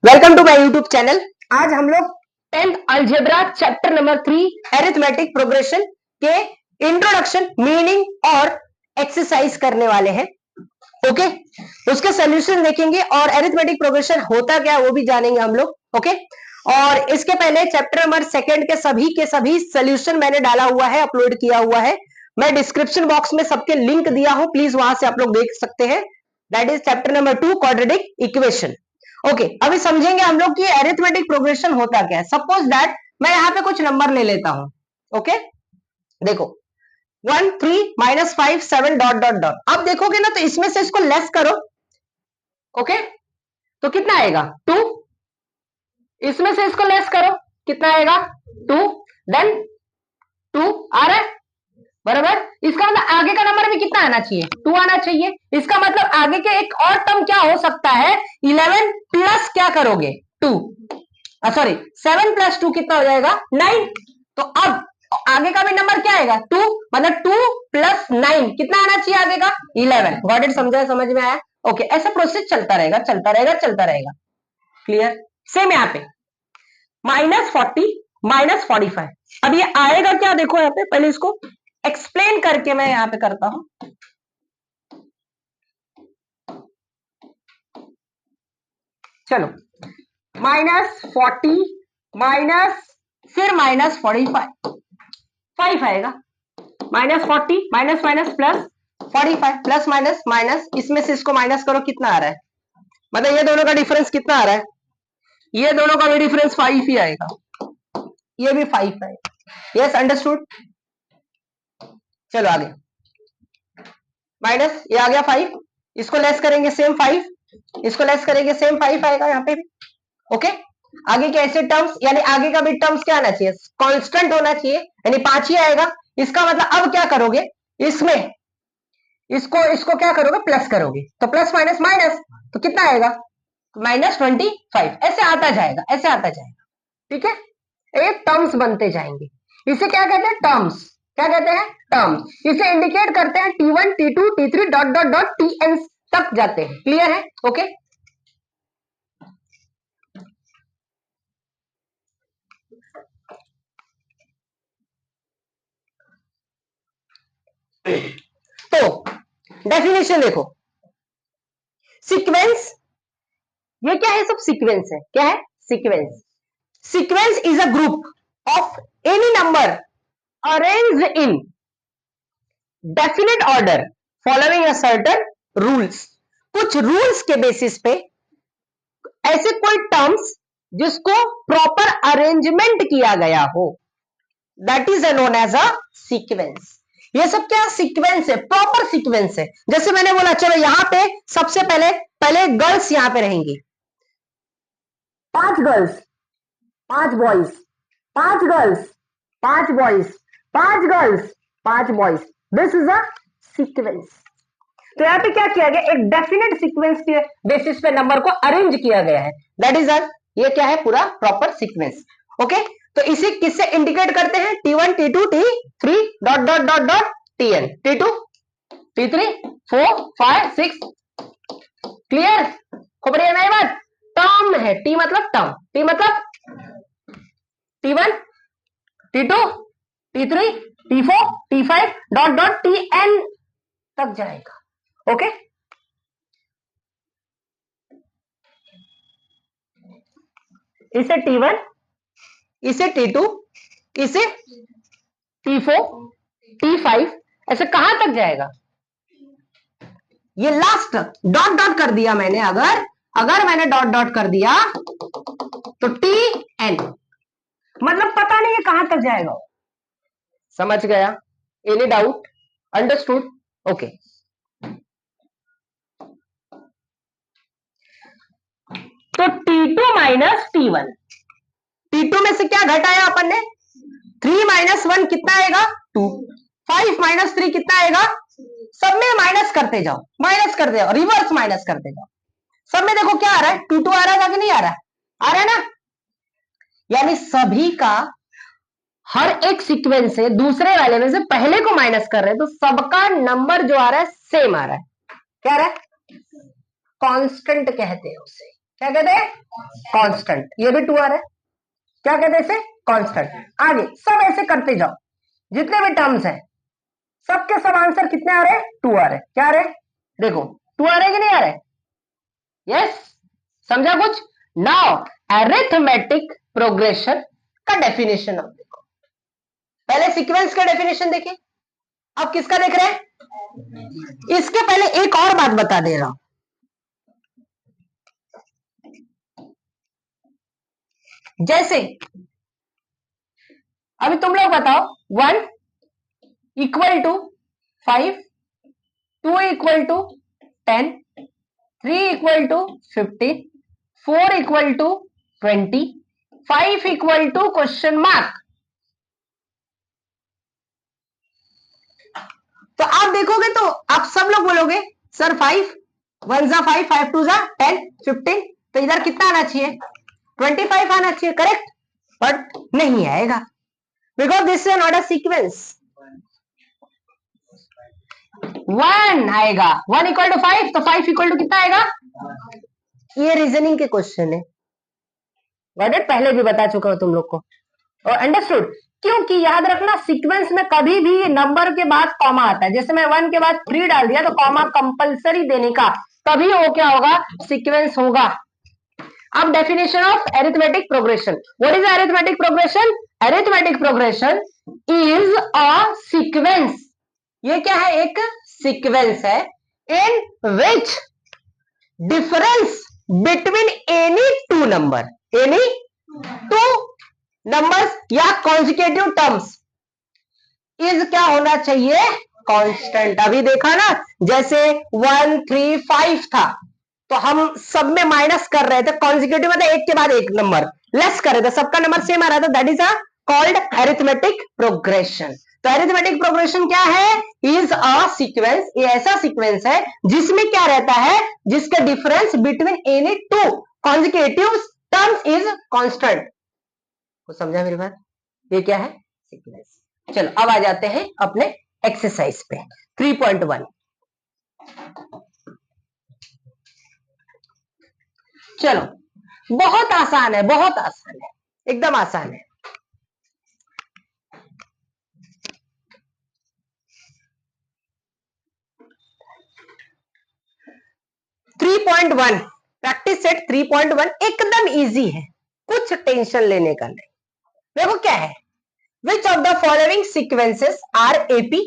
Welcome to my YouTube channel. आज हम लोग 10th algebra chapter number 3 arithmetic progression के इंट्रोडक्शन, मीनिंग और एक्सरसाइज करने वाले हैं। ओके, उसके सॉल्यूशन देखेंगे और एरिथमेटिक प्रोग्रेशन होता क्या है वो भी जानेंगे हम लोग। ओके, और इसके पहले चैप्टर नंबर 2 के सभी सॉल्यूशन मैंने डाला हुआ है, अपलोड किया हुआ है। मैं डिस्क्रिप्शन बॉक्स में सबके लिंक दिया हूं, प्लीज वहां से आप लोग देख सकते हैं। That is chapter number 2 quadratic equation. Okay, अभी समझेंगे हम लोग कि एरिथमेटिक प्रोग्रेशन होता क्या है। सपोज दैट मैं यहां पे कुछ नंबर ले लेता हूं। ओके, देखो 1 3 -5 7 डॉट डॉट डॉट। अब देखोगे ना तो इसमें से इसको लेस करो। ओके, तो कितना आएगा 2। इसमें से इसको लेस करो, कितना आएगा 2। देन 2 आ रहा है बराबर। इसका मतलब आगे का नंबर भी कितना आना चाहिए 2 आना चाहिए। इसका मतलब आगे के एक और टर्म क्या हो सकता है 11 प्लस क्या करोगे 2, सॉरी 7 प्लस 2 कितना हो जाएगा 9। तो अब आगे का भी नंबर क्या आएगा 2, मतलब 2 प्लस 9 कितना आना चाहिए आगे का 11। गॉट इट, समझा, समझ में आया। ओके, ऐसा प्रोसेस चलता रहेगा चलता रहेगा चलता रहेगा। क्लियर। सेम यहाँ पे -40 -45। अब ये आएगा क्या, देखो यहाँ पे पहले इसको एक्सप्लेन करके मैं यहां पे करता हूं। चलो -40 माइनस फिर -45 5 आएगा। -40 minus minus plus 45 plus minus minus, इसमें से इसको माइनस करो, कितना आ रहा है, मतलब ये दोनों का डिफरेंस कितना आ रहा है, ये दोनों का भी डिफरेंस 5 ही आएगा, ये भी 5 आएगा। Yes, understood. चलो आगे, माइनस ये आ गया 5, इसको लेस करेंगे सेम 5, इसको लेस करेंगे सेम 5 आएगा यहाँ पे भी। ओके, आगे के ऐसे टर्म्स, यानी आगे का भी टर्म्स क्या आना चाहिए, कांस्टेंट होना चाहिए, यानी 5 ही आएगा। इसका मतलब अब क्या करोगे, इसमें इसको इसको क्या करोगे, प्लस करोगे, तो प्लस माइनस माइनस, तो कितना आएगा -25। ऐसे आता जाएगा, ऐसे आता जाएगा। ठीक है, एक टर्म्स बनते जाएंगे। इसे क्या कहते हैं, टर्म्स। क्या कहते हैं, टर्म्स। इसे इंडिकेट करते हैं T1 T2 T3 dot dot dot Tn तक जाते हैं। क्लियर है। ओके, तो डेफिनेशन देखो, सीक्वेंस, ये क्या है, सब सीक्वेंस है। क्या है, sequence. Sequence is a group of any number arranged in definite order following a certain rules. कुछ रूल्स के बेसिस पे ऐसे कोई टर्म्स जिसको प्रॉपर अरेंजमेंट किया गया हो, that is known as a sequence. ये सब क्या सीक्वेंस है, प्रॉपर सीक्वेंस है। जैसे मैंने बोला, चलो यहां पे सबसे पहले पहले गर्ल्स यहां पे रहेंगी, 5 girls 5 boys, 5 girls 5 boys, 5 girls 5 boys. This is a sequence. तो यहां पे क्या किया गया, एक डेफिनेट सीक्वेंस के बेसिस पे नंबर को अरेंज किया गया है, दैट इज ये क्या है, पूरा प्रॉपर सीक्वेंस। ओके, तो इसे किससे इंडिकेट करते हैं, T1 T2 T3 dot dot dot dot Tn, T2 T3 4 5 6। Clear, खूब बढ़िया। नहीं बात, टर्म है, टी मतलब टर्म, टी मतलब T1 T2 T3 T4 T5 dot dot Tn तक जाएगा। ओके, इसे T1, इसे T2, इसे T4 T5, ऐसे कहां तक जाएगा, ये लास्ट डॉट डॉट कर दिया मैंने, अगर अगर मैंने डॉट डॉट कर दिया तो Tn, मतलब पता नहीं है कहां तक जाएगा। समझ गया, एनी डाउट, अंडरस्टूड। ओके, तो T2 माइनस T1, T2 में से क्या घटाया अपन ने, 3 माइनस 1 कितना आएगा 2, 5 माइनस 3 कितना आएगा, सब में माइनस करते जाओ, माइनस करते जाओ, रिवर्स माइनस करते जाओ। सब में देखो क्या आ रहा है, 2 2 आ रहा है कि नहीं आ रहा है, आ रहा है ना। यानी सभी का हर एक सीक्वेंस से दूसरे वाले में से पहले को माइनस कर रहे हैं, तो सबका नंबर जो आ रहा है सेम आ रहा है। क्या आ रहा है, कांस्टेंट कहते हैं उसे। क्या कहते हैं? कांस्टेंट। ये भी 2r है। क्या कहते हैं इसे? कांस्टेंट। आगे सब ऐसे करते जाओ, जितने भी टर्म्स हैं सबके सब आंसर कितने आ रहे हैं? 2r है। क्या आ रहे? देखो 2r है कि नहीं आ रहे? यस, समझा कुछ? नाउ अरिथमेटिक प्रोग्रेशन का डेफिनेशन अब देखो। पहले सीक्वेंस का डेफिनेशन देखें, अब किसका देख रहे हैं? इसके पहले एक और बात बता दे रहा हूं। जैसे अभी तुम लोग बताओ, 1 equal to 5, 2 equal to 10, 3 equal to 15, 4 equal to 20, 5 equal to question mark. तो आप देखोगे तो आप सब लोग बोलोगे सर 5 1 जा 5, 5 2 जा 10, 15, तो इधर कितना आना चाहिए? 25 आना चाहिए, करेक्ट? बट नहीं आएगा, because this is not a sequence. 1 आएगा, 1 इक्वल टू 5, तो 5 इक्वल टू कितना आएगा? ये रीजनिंग के क्वेश्चन है, पहले भी बता चुका हूं तुम लोग को, और अंडरस्टूड? क्योंकि याद रखना, सीक्वेंस में कभी भी नंबर के बाद कॉमा आता है। जैसे मैं 1 के बाद 3 डाल दिया तो कॉमा कंपलसरी देने का, तभी वो क्या होगा? सीक्वेंस होगा। अब definition of arithmetic progression. What is arithmetic progression? Arithmetic progression is a sequence. ये क्या है? एक सीक्वेंस है in which difference between any two number, any two numbers या कॉन्जिक्यूटिव टर्म्स इज क्या होना चाहिए? कांस्टेंट। अभी देखा ना, जैसे 1 3 5 था तो हम सब में माइनस कर रहे थे, कॉन्जिक्यूटिव मतलब एक के बाद एक नंबर लेस कर रहे थे, सबका नंबर सेम आ रहा था, that is a called arithmetic progression. तो अरिथमेटिक प्रोग्रेशन क्या है? Is a sequence. ये ऐसा सीक्वेंस है जिसमें क्या रहता है? जिसका difference between any two consecutive terms is constant. को समझा मेरी बात? ये क्या है? सीक्वेंस। चलो अब आ जाते हैं अपने एक्सरसाइज पे 3.1। चलो बहुत आसान है, बहुत आसान है, एकदम आसान है। Three point one practice set 3.1 एकदम इजी है, कुछ टेंशन लेने का नहीं। देखो क्या है? Which of the following sequences are AP?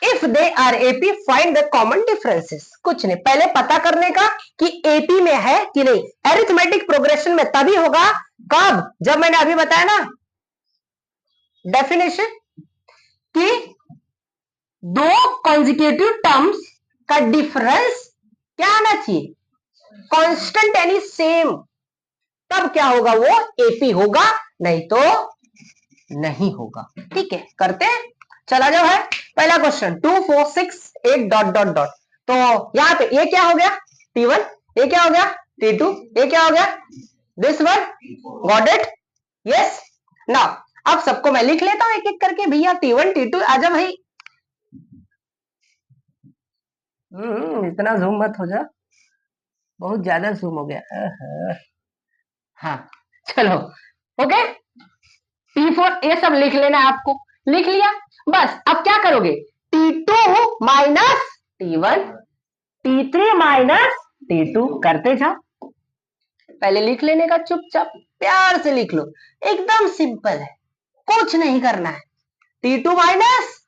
If they are AP find the common differences. कुछ नहीं, पहले पता करने का कि एपी में है कि नहीं। अरिथमेटिक प्रोग्रेशन में तभी होगा कब? जब मैंने अभी बताया ना डेफिनेशन, कि दो कॉन्जिक्यूटिव टर्म्स का डिफरेंस क्या आना चाहिए? कांस्टेंट यानी सेम, तब क्या होगा? वो एपी होगा, नहीं तो नहीं होगा। ठीक है, करते हैं, चला जाओ। है पहला क्वेश्चन 2 4 6 8 डॉट डॉट डॉट। तो यहां पे ये क्या हो गया? T1। ये क्या हो गया? T2। ये क्या हो गया? This one. Got it? Yes. Now अब सबको मैं लिख लेता हूं एक एक करके। भैया T1 T2 आजा भाई। इतना जूम मत हो जा, बहुत ज्यादा जूम हो गया। हाँ चलो, ओके। T4 ये सब लिख लेना, आपको लिख लिया। बस अब क्या करोगे? T2 minus T1, T3 minus T2 करते जाओ। पहले लिख लेने का, चुपचाप प्यार से लिख लो, एकदम सिंपल है, कुछ नहीं करना है। T2 माइनस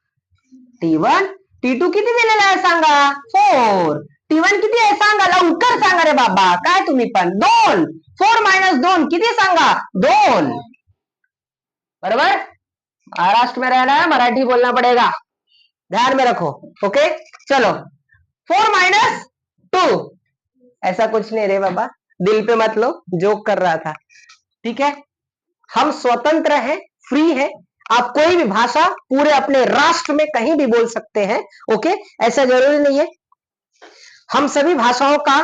T1, T2 किती दिलेला आहे सांगा? 4. T1 किती आहे सांगा? लवकर सांगा रे बाबा, काय तुम्ही पण? 2. 4 माइनस 2 किती सांगा? 2. बराबर? महाराष्ट्र में रहना है, मराठी बोलना पड़ेगा, ध्यान में रखो। ओके चलो, 4 माइनस 2, ऐसा कुछ नहीं रे बाबा, दिल पे मत लो, जोक कर रहा था। ठीक है, हम स्वतंत्र हैं, फ्री है, आप कोई भी भाषा पूरे अपने राष्ट्र में कहीं भी बोल सकते हैं। ओके, ऐसा जरूरी नहीं है, हम सभी भाषाओं का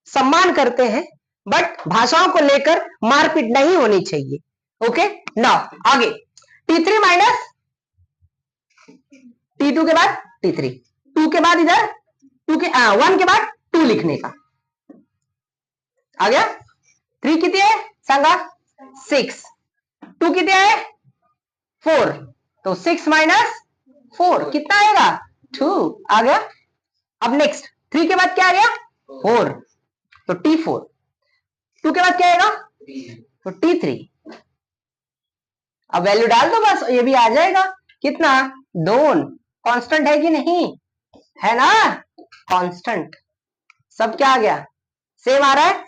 सम्मान करते हैं, बट भाषाओं को लेकर मारपीट नहीं होनी चाहिए। ओके नाउ आगे, T3 माइनस T2 के बाद T3, 2 के बाद इधर 1 के बाद 2 लिखने का। आ गया। 3 किती आहे सांगा 6, 2 किती आहे 4, तो 6 माइनस 4 कितना आएगा 2 आ गया। अब नेक्स्ट 3 के बाद क्या आ गया 4, तो T4, 2 के बाद क्या आएगा तो T3। अब वैल्यू डाल दो बस, ये भी आ जाएगा। कितना 2, कांस्टेंट है कि नहीं है ना, कांस्टेंट। सब क्या आ गया सेम आ रहा है।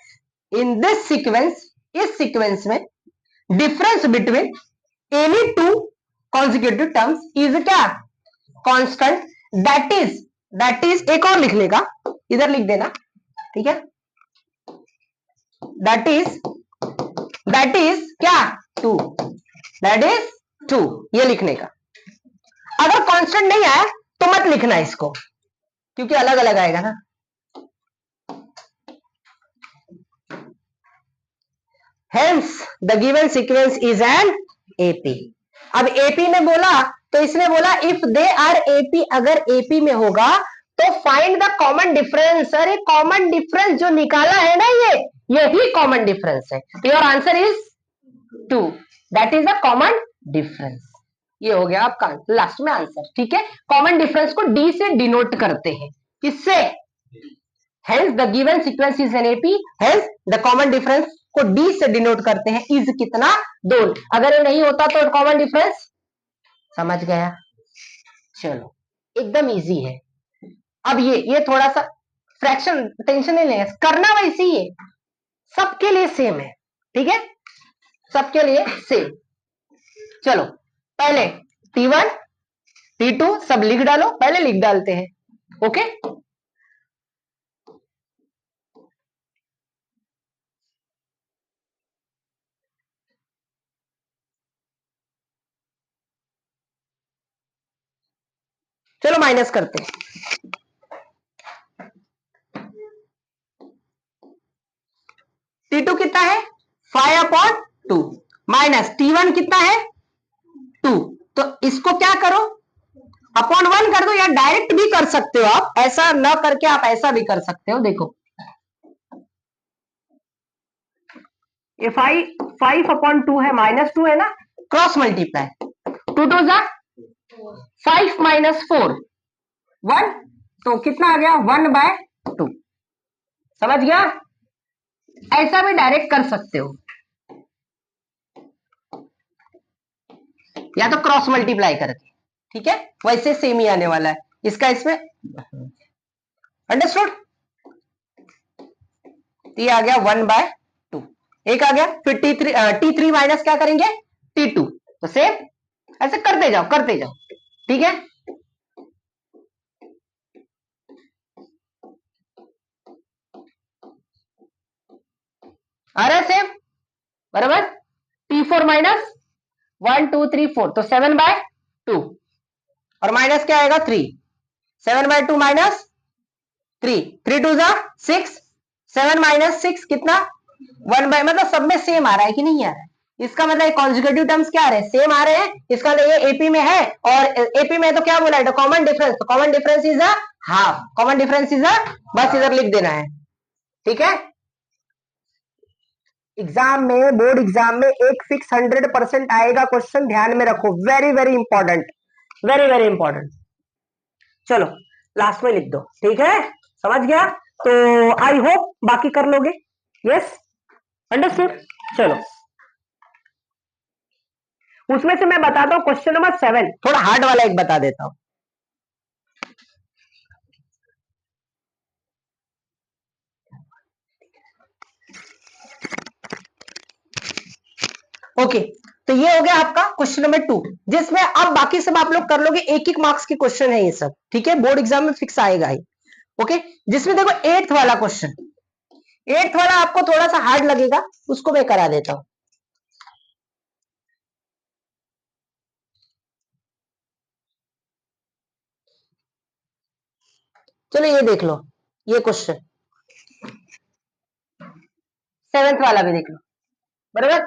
इन दिस सीक्वेंस, इस सीक्वेंस में difference between any two consecutive terms is क्या कांस्टेंट, दैट इज एक और लिख लेगा, इधर लिख देना, ठीक है। दैट इज क्या 2, दैट इज 2, ये लिखने का। अगर कांस्टेंट नहीं आया तो मत लिखना इसको, क्योंकि अलग अलग आएगा ना। Hence the given sequence is an AP। अब AP ने बोला तो इसने बोला इफ दे आर AP, अगर AP में होगा तो फाइंड द कॉमन डिफरेंस। अरे कॉमन डिफरेंस जो निकाला है ना यही कॉमन डिफरेंस है। Your answer is 2, that is the common difference. ये हो गया आपका लास्ट में आंसर, ठीक है। कॉमन डिफरेंस को D से डिनोट करते हैं, किससे, hence the given sequence is an AP, hence the common difference को D से डिनोट करते हैं, इज कितना 2। अगर ये नहीं होता तो कॉमन डिफरेंस, समझ गया। चलो एकदम इजी है। अब ये थोड़ा सा फ्रैक्शन टेंशन नहीं लेना, करना वैसे ही है, सबके लिए सेम है, ठीक है, सबके लिए सेम। चलो पहले T1 T2 सब लिख डालो, पहले लिख डालते हैं, ओके। चलो माइनस करते हैं। T2 कितना है 5/2 माइनस T1 कितना है 2, तो इसको क्या करो अपॉन 1 कर दो, या डायरेक्ट भी कर सकते हो आप, ऐसा ना करके आप ऐसा भी कर सकते हो। देखो ये 5/2 है, -2 है ना, क्रॉस मल्टीप्लाई 2 2 जा 5 - 4 1, तो कितना आ गया 1/2। समझ गया, ऐसा भी डायरेक्ट कर सकते हो, या तो क्रॉस मल्टीप्लाई करके, ठीक है, वैसे सेम ही आने वाला है इसका इसमें। अंडरस्टूड, ये आ गया 1/2, एक आ गया। फिर T3 माइनस क्या करेंगे T2, तो सेम ऐसे करते जाओ, ठीक है। आ रहा है सेम बराबर। T4 माइनस 1 2 3 4, तो 7/2, और माइनस क्या आएगा 3, 7/2 माइनस 3, 3 2 6, 7 - 6 कितना 1/, मतलब सब में सेम आ रहा है कि नहीं आ रहा है, इसका मतलब कॉन्जुगेटिव टर्म्स क्या आ रहे हैं सेम आ रहे हैं, इसका मतलब ये एपी में है, और एपी में तो क्या बोला है कॉमन डिफरेंस, तो common difference is a half, common difference is a, बस इधर लिख देना है, ठीक है। एग्जाम में, बोर्ड एग्जाम में एक फिक्स 100% आएगा क्वेश्चन, ध्यान में रखो, very very important, very very important. चलो लास्ट में लिख दो, ठीक है, समझ गया। तो आई होप बाकी कर लोगे, यस अंडरस्टूड। चलो उसमें से मैं बताता हूं क्वेश्चन नंबर 7, थोड़ा हार्ड वाला एक बता देता हूं। ओके, तो ये हो गया आपका क्वेश्चन नंबर 2, जिसमें अब बाकी सब आप लोग कर लोगे, एक एक मार्क्स के क्वेश्चन है ये सब, ठीक है, बोर्ड एग्जाम में फिक्स आएगा ही, ओके। जिसमें देखो 8th वाला क्वेश्चन, 8th वाला आपको थोड़ा सा हार्ड लगेगा, उसको मैं करा देता हूं। चलो ये देख लो, ये क्वेश्चन 7th वाला भी देख लो, बराबर।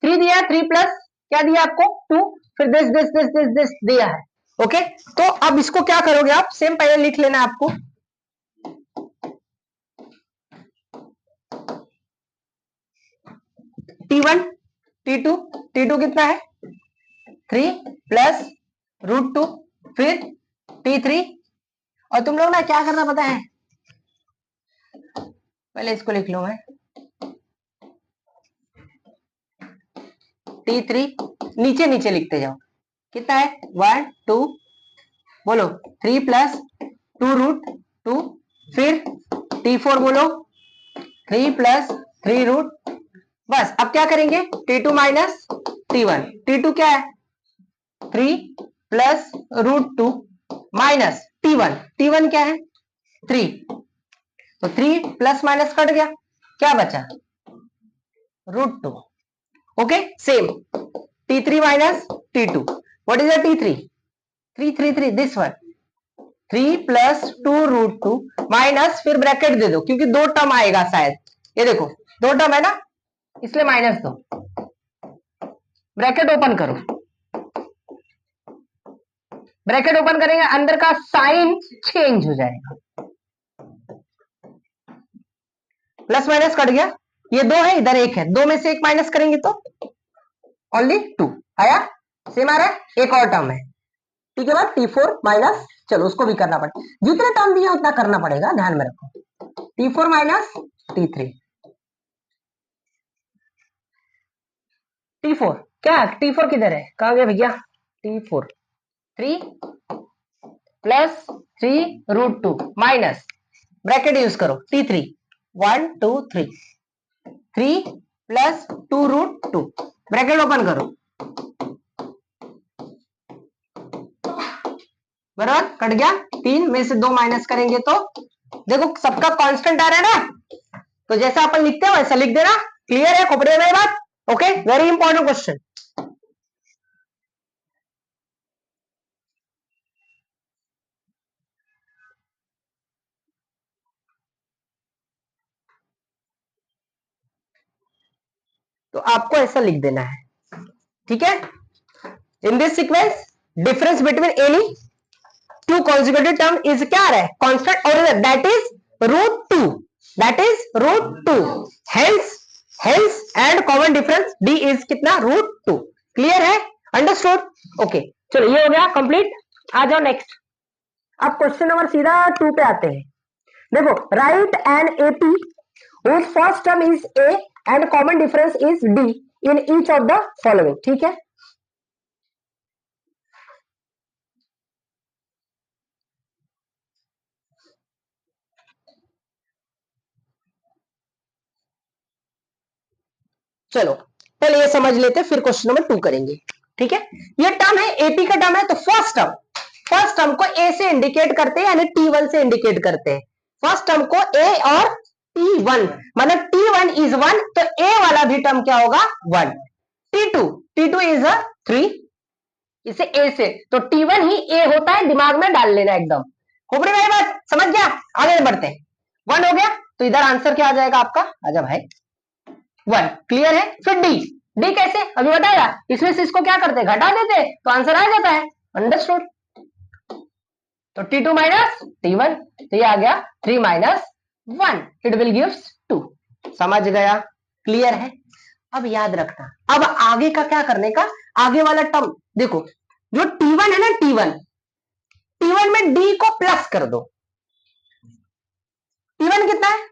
3 दिया, 3 प्लस क्या दिया आपको 2, फिर दिस दिया है, ओके। तो अब इसको क्या करोगे आप, सेम पहले लिख लेना आपको, T1, T2, T2 कितना है 3 प्लस √2, फिर T3, और तुम लोग ना क्या करना पता है, पहले इसको लिख लो मैं, T3 नीचे नीचे लिखते जाओ, कितना है 1 2, बोलो 3 प्लस 2√2, फिर T4 बोलो 3 प्लस 3 बस। अब क्या करेंगे T2 माइनस T1, T2 क्या है 3 प्लस √2 माइनस T1 क्या है 3, तो 3 प्लस माइनस कट गया, क्या बचा √2। Okay, same T3 minus T2, what is the T3, 3 this one, 3 plus 2√2 minus, फिर ब्रैकेट दे दो क्योंकि दो टर्म आएगा शायद, ये देखो दो टर्म है ना इसलिए माइनस दो, ब्रैकेट ओपन करो, ब्रैकेट ओपन करेंगे अंदर का साइन चेंज हो जाएगा, प्लस माइनस कट गया, ये दो है इधर एक है, दो में से एक माइनस करेंगे तो ओनली 2 आया, सेम आ रहा है, एक और टर्म है, ठीक है ना T4 माइनस, चलो उसको भी करना पड़ेगा, जितने टर्म दिए उतना करना पड़ेगा, ध्यान में रखो, T4 माइनस T3, T4 क्या T4 किधर है, कहा गया भैया T4, 3 plus 3√2 minus, bracket use करो T3 1 2 3, 3 प्लस 2√2, ब्रैकेट ओपन करो, बराबर कट गया, 3 में से 2 माइनस करेंगे तो देखो सबका कांस्टेंट आ रहा है ना, तो जैसा अपन लिखते हैं वैसा लिख देना, क्लियर है खोपड़े में बात, ओके, वेरी इंपॉर्टेंट क्वेश्चन। तो आपको ऐसा लिख देना है, ठीक है, in this sequence difference between any two consecutive term is क्या आ रहा है कांस्टेंट, और that is √2, that is √2, hence and common difference d is कितना √2, क्लियर है, अंडरस्टूड, ओके, चलो ये हो गया कंप्लीट, आ जाओ नेक्स्ट। अब क्वेश्चन नंबर सीधा 2 पे आते हैं, देखो right an AP whose first term is a and common difference is d in each of the following, ठीक है, चलो पहले ये समझ लेते हैं फिर क्वेश्चन नंबर 2 करेंगे, ठीक है, ये टर्म है एपी का टर्म है, तो फर्स्ट टर्म को ए से इंडिकेट करते हैं यानी T1 से इंडिकेट करते हैं, फर्स्ट टर्म को ए और T1, मतलब T1 इज 1 तो ए वाला भी टर्म क्या होगा 1, T2 इज 3, इसे ए से, तो T1 ही ए होता है, दिमाग में डाल लेना एकदम, खोपड़ी में बात समझ गया, आगे बढ़ते हैं, 1 हो गया तो इधर आंसर क्या आ जाएगा आपका, आजा भाई 1, क्लियर है, फिर डी कैसे अभी बताएगा, इसमें से इसको क्या करते घटा देते तो आंसर आ जाता है, अंडरस्टूड, तो T2 माइनस T1, तो ये आ गया 3 माइनस 1, इट विल गिव्स 2, समझ गया, क्लियर है, अब याद रखना, अब आगे का क्या करने का, आगे वाला टर्म देखो, जो T1 है ना T1 में D को प्लस कर दो, T1 कितना है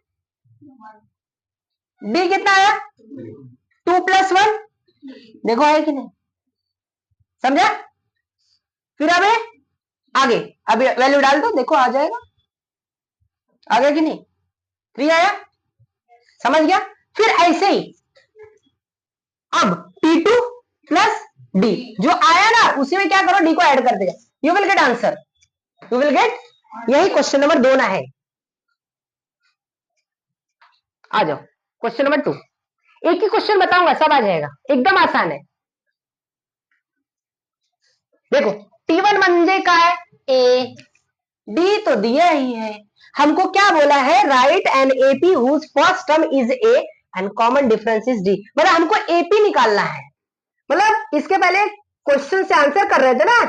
D कितना आया 2 प्लस 1, देखो है कि नहीं, समझा, फिर अब आगे अब वैल्यू डाल दो, देखो आ जाएगा, आ गया कि नहीं, 3 आया, समझ गया, फिर ऐसे ही अब T2 प्लस D जो आया ना उसी में क्या करो D को ऐड कर देगा, you will get answer, you will get, यही क्वेश्चन नंबर 2 ना है, आ जाओ क्वेश्चन नंबर 2, एक ही क्वेश्चन बताऊंगा सब आ जाएगा, एकदम आसान है, देखो T1 मंजे का है A, D तो दिया ही है, हमको क्या बोला है write an AP whose first term is A and common difference is D, मतलब हमको एपी निकालना है, मतलब इसके पहले क्वेश्चन से आंसर कर रहे थे ना,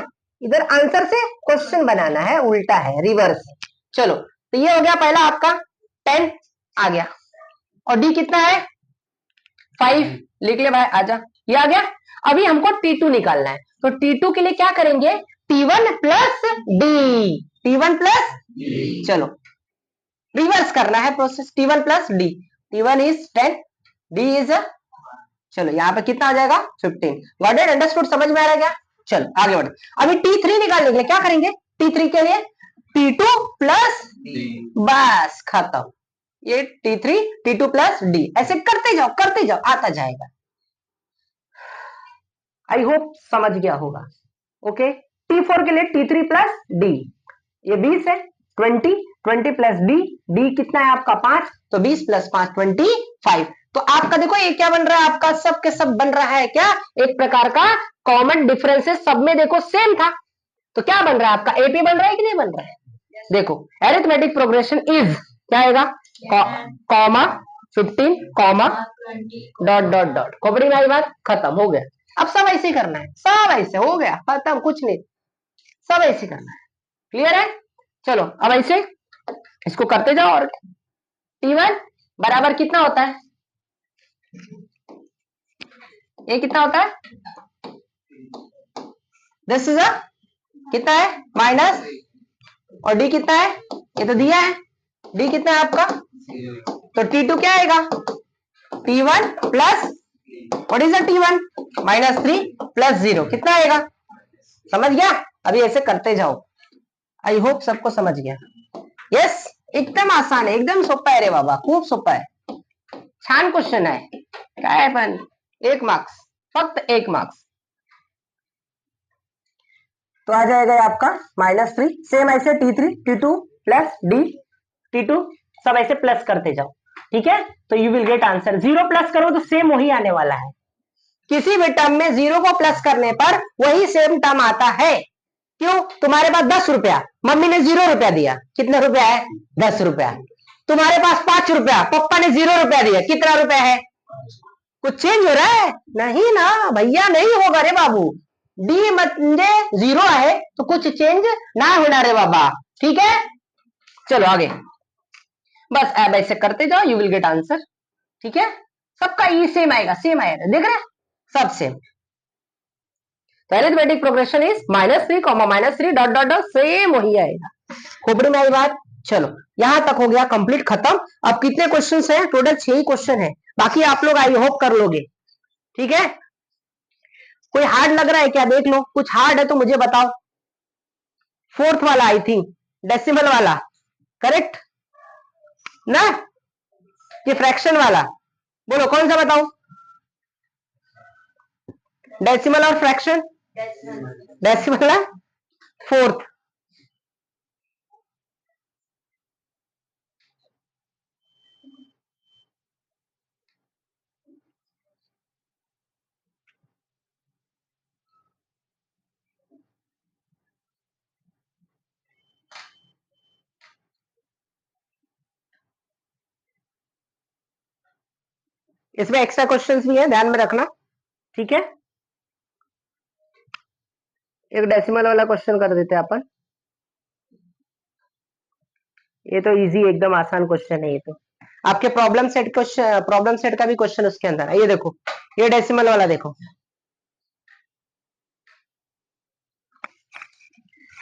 इधर आंसर से क्वेश्चन बनाना है, उल्टा है रिवर्स, चलो तो ये हो गया पहला आपका 10 आ गया, और D कितना है 5, लिख ले भाई, आजा, ये आ गया। अभी हमको T2 निकालना है, तो T2 के लिए क्या करेंगे, T1 plus D, T1 plus, चलो रिवर्स करना है process, T1 plus D, T1 is 10, D is, चलो यहाँ पे कितना आ जाएगा 15। गॉट इट, अंडरस्टूड, समझ में आ रहा है क्या? चलो आगे बढ़ो। अभी T3 निकालने के लिए क्या करेंगे, T3 के लिए T2 प्लस, बस खत्म, ये T3 T2 प्लस डी, ऐसे करते जाओ आता जाएगा। आई होप समझ गया होगा। ओके, T4 के लिए T3 प्लस डी, ये 20 है, 20 प्लस डी, डी कितना है आपका 5, तो 20 प्लस 5 25। तो आपका देखो ये क्या बन रहा है, आपका सब के सब बन रहा है क्या, एक प्रकार का कॉमन डिफरेंसेस, सब में देखो सेम था, तो क्या बन रहा है आपका एपी बन रहा है कि नहीं बन रहा है? देखो अरिथमेटिक प्रोग्रेशन इज क्या आएगा, comma 15 comma dot dot dot, खोपड़ी वाली बात खत्म हो गया। अब सब ऐसे करना है, सब ऐसे हो गया खत्म, कुछ नहीं, सब ऐसे करना है, क्लियर है? चलो अब ऐसे इसको करते जाओ, और T1 बराबर कितना होता है, ये कितना होता है, दिस इज कितना है माइनस, और डी कितना है, ये तो दिया है, डी कितना है आपका, तो T2 क्या आएगा, T1 plus, what is T1 minus 3 plus 0, कितना आएगा, समझ गया? अभी ऐसे करते जाओ, आई होप सबको समझ गया। यस, एकदम आसान है, एकदम सोपा है रे बाबा, खूब सोपा है, छान क्वेश्चन है, क्या है पण 1 मार्क्स, फक्त 1 मार्क्स। तो आ जाएगा आपका -3, सेम ऐसे T3 T2 plus D, T2 सब ऐसे प्लस करते जाओ, ठीक है? तो you will get answer, 0 plus करो तो सेम वही आने वाला है, किसी भी टर्म में 0 को प्लस करने पर वही सेम टर्म आता है। क्यों? तुम्हारे पास 10 रुपया, मम्मी ने 0 रुपया दिया, कितना रुपया है 10 रुपया, तुम्हारे पास 5 रुपया, पप्पा ने 0 रुपया दिया, कितना रुपया है, कुछ चेंज हो रहा है? नहीं ना भैया, नहीं होगा रे बाबू, डी म्हणजे 0 है तो कुछ चेंज ना होना रे बाबा, ठीक है? चलो आगे, बस अब ऐसे करते जाओ, यू विल गेट आंसर, ठीक है? सबका ये सेम आएगा, देख रहे हैं सब same. Arithmetic progression is -3 -3 dot dot dot, same वही आएगा, खोपड़ी में आई बात। चलो यहां तक हो गया कंप्लीट, खत्म। अब कितने क्वेश्चन हैं, टोटल 6 ही क्वेश्चन है, बाकी आप लोग आई होप कर लोगे, ठीक है? कोई हार्ड लग रहा है क्या, देख लो, कुछ हार्ड है तो मुझे बताओ। 4th वाला आई थिंक, डेसिमल वाला, करेक्ट ना, कि फ्रैक्शन वाला, बोलो कौन सा बताओ, डेसिमल और फ्रैक्शन, डेसिमल है 4th, इसमें एक्स्ट्रा क्वेश्चंस भी है, ध्यान में रखना, ठीक है? एक डेसिमल वाला क्वेश्चन कर देते हैं अपन, ये तो इजी, एकदम आसान क्वेश्चन है, ये तो आपके problem set question, problem set का भी क्वेश्चन उसके अंदर है, ये देखो, ये डेसिमल वाला देखो,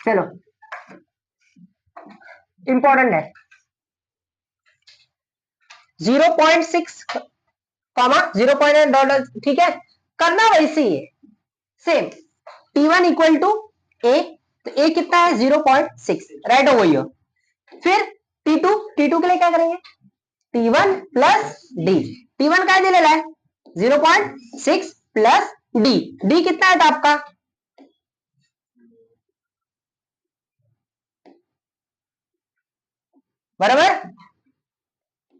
चलो इंपॉर्टेंट है, 0.6 कॉमा 0.8 ठीक है, करना वैसे ही है, सेम, T1 इक्वल टू ए, तो ए कितना है 0.6, राइट हो गई हो। फिर T2 के लिए क्या करेंगे, T1 प्लस डी, T1 का दे ले रहा है 0.6 प्लस डी कितना है आपका, बराबर,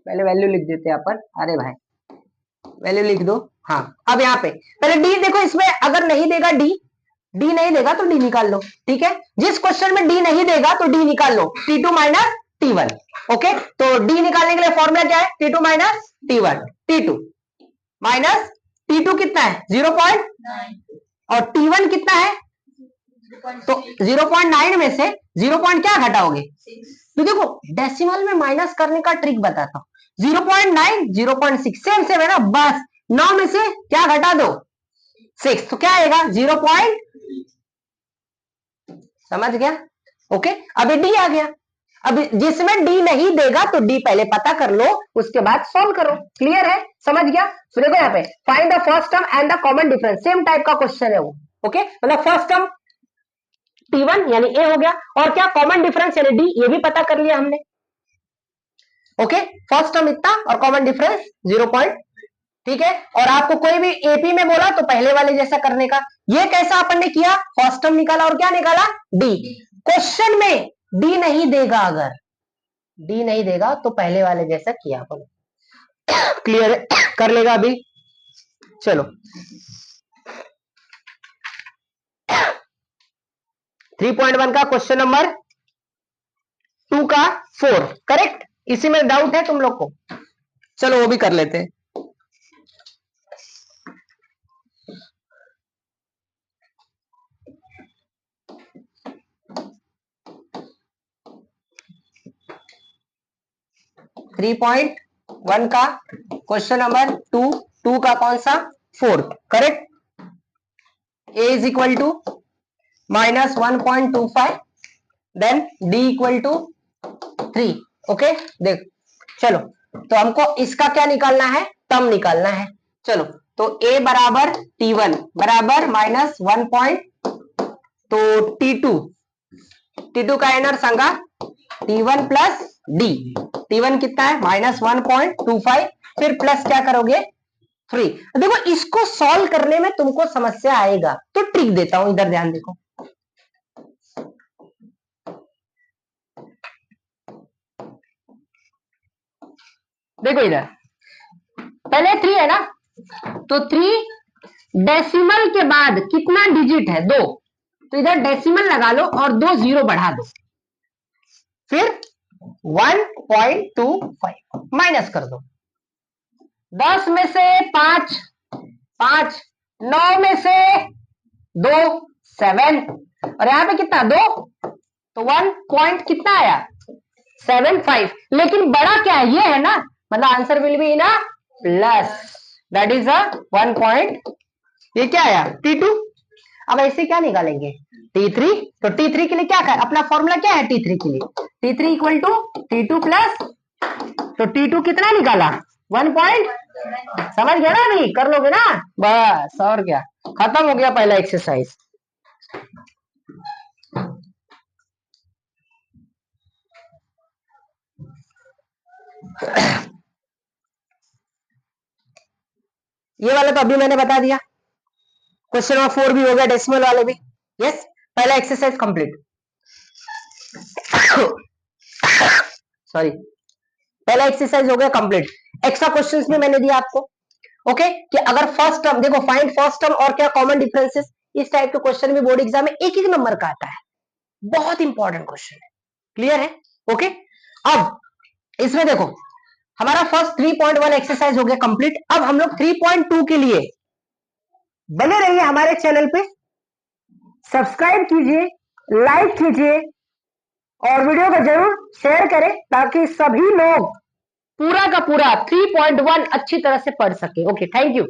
पहले वैल्यू लिख देते हैं अपन, अरे भाई वैल्यू लिख दो, हाँ। अब यहाँ पे पहले डी देखो, इसमें अगर नहीं देगा डी नहीं देगा तो डी निकाल लो, ठीक है? जिस क्वेश्चन में डी नहीं देगा तो डी निकाल लो, T2 माइनस T1, ओके? तो डी निकालने के लिए फॉर्मूला क्या है, T2 minus T1, T2 minus T2 कितना है 0.9, और T1 कितना है, तो 0.9 में से 0. क्या घटाओगे, तो देखो डेसिमल में माइनस करने का ट्रिक बताता हूं, 0.9 0.6 सेम सेम है ना, बस 9 में से क्या घटा दो 6, तो क्या आएगा 0 पॉइंट, समझ गया? ओके, अभी डी आ गया। अब जिसमें डी नहीं देगा तो डी पहले पता कर लो, उसके बाद सॉल्व करो। क्लियर है, समझ गया? तो देखो यहाँ पे find the first term and the common difference, same type का क्वेश्चन है वो। ओके, मतलब फर्स्ट टर्म T1 यानी ए हो गया, और क्या कॉमन डिफरेंस यानी डी, ये भी पता कर लिया हमने। ओके, फर्स्ट टर्म इतना और कॉमन डिफरेंस 0 पॉइंट, ठीक है। और आपको कोई भी एपी में बोला तो पहले वाले जैसा करने का। ये कैसा अपन ने किया, फर्स्ट टर्म निकाला और क्या निकाला, डी। क्वेश्चन में डी नहीं देगा, अगर डी नहीं देगा तो पहले वाले जैसा किया अपन। क्लियर कर लेगा अभी? चलो 3.1 का क्वेश्चन नंबर 2 का 4 करेक्ट। इसी में डाउट है तुम लोग को? चलो वो भी कर लेते हैं। थ्री पॉइंट 1 का क्वेश्चन नंबर 2 का कौन सा, 4 correct. a is equal to -1.25, then d equal to 3। Okay, देख चलो, तो हमको इसका क्या निकालना है, टर्म निकालना है। चलो, तो a बराबर t1 बराबर -1 तो t2 का एनर संगा t1 प्लस d, t1 कितना है -1.25, फिर प्लस क्या करोगे 3। देखो इसको सॉल्व करने में तुमको समस्या आएगा, तो ट्रिक देता हूं, इधर ध्यान देखो। देखो इधर पहले 3 है ना, तो 3 डेसिमल के बाद कितना डिजिट है, 2, तो इधर डेसिमल लगा लो और 2 0 बढ़ा दो, फिर 1.25 माइनस कर दो। 10 में से 5 5, 9 में से 2 7, और यहां पे कितना 2, तो 1 पॉइंट कितना आया 75। लेकिन बड़ा क्या है, ये है ना, मतलब answer will be in a plus, that is a 1 point. ये क्या आया T2। अब ऐसे क्या निकालेंगे T3, तो T3 के लिए क्या है, अपना फॉर्मूला क्या है T3 के लिए, T3 equal to T2 plus, तो T2 कितना निकाला 1 पॉइंट, समझ गया ना? अभी कर लोगे ना, बस और क्या, खत्म हो गया पहला एक्सरसाइज। ये वाला तो अभी मैंने बता दिया। क्वेश्चन नंबर 4 भी हो गया, डेसिमल वाले भी। यस, पहला एक्सरसाइज कंप्लीट। सॉरी, पहला एक्सरसाइज हो गया कंप्लीट। एक्स्ट्रा क्वेश्चंस भी मैंने दिया आपको। ओके, कि अगर फर्स्ट टर्म देखो, फाइंड फर्स्ट टर्म और क्या कॉमन डिफरेंसेस, इस टाइप के क्वेश्चन भी बोर्ड एग्जाम में एक एक नंबर का आता है, बहुत इंपॉर्टेंट क्वेश्चन है। क्लियर है? ओके, अब इसमें देखो हमारा फर्स्ट 3.1 एक्सरसाइज हो गया कंप्लीट। अब हम लोग 3.2 के लिए बने रहिए हमारे चैनल पे, सब्सक्राइब कीजिए, लाइक कीजिए और वीडियो को जरूर शेयर करें, ताकि सभी लोग पूरा का पूरा 3.1 अच्छी तरह से पढ़ सके। Okay, thank you.